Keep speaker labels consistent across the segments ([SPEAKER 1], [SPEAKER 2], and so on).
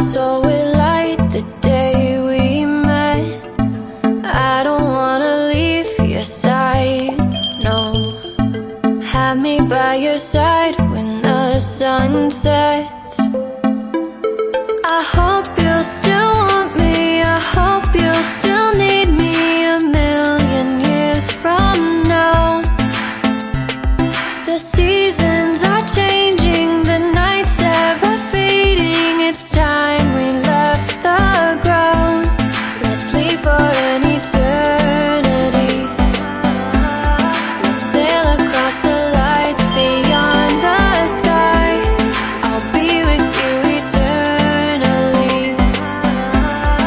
[SPEAKER 1] soul with light the day we met. I don't wanna leave your side, no. Have me by your side when the sun sets. I hope you'll still want me, I hope you'll still need me a million years from now. The seasons are changing, the nights ever fading. It's time we left the ground. Let's leave for an eternity. We'll sail across the lights beyond the sky. I'll be with you eternally.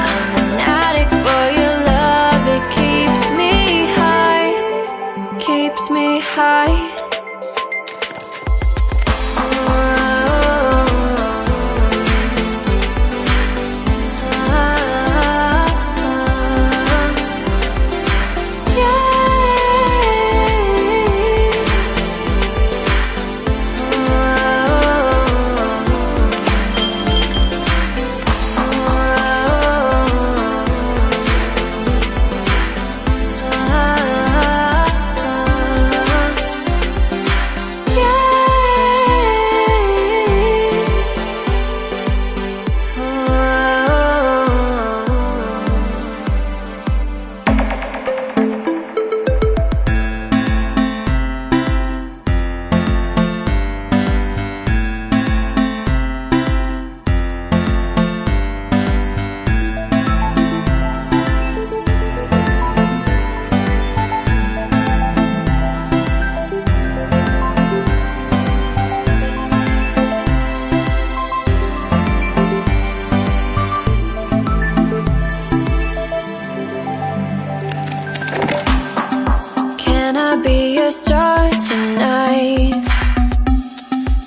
[SPEAKER 1] I'm an addict for your love, it keeps me high, keeps me high. Can I be your star tonight?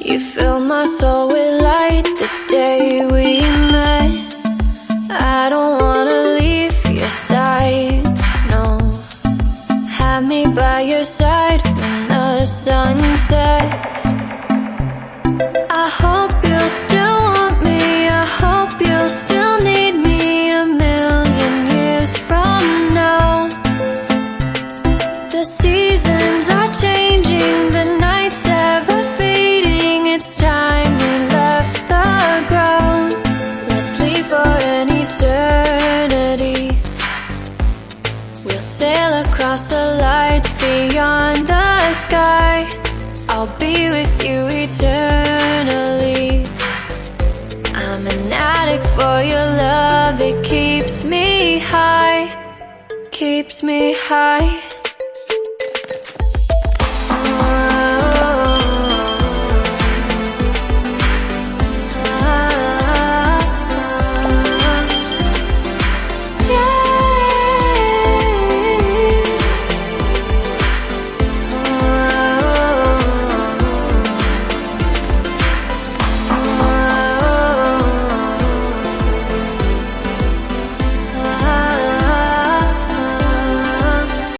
[SPEAKER 1] You fill my soul with light the day we met. I don't wanna leave your side, no. Have me by your side when the sun sets. I hope you'll still want me, I hope you'll still need me a million years from now. The seasons are changing, the nights ever fading. It's time we left the ground. Let's leave for an eternity. We'll sail across the lights beyond the sky. I'll be with you eternally. I'm an addict for your love, it keeps me high, keeps me high.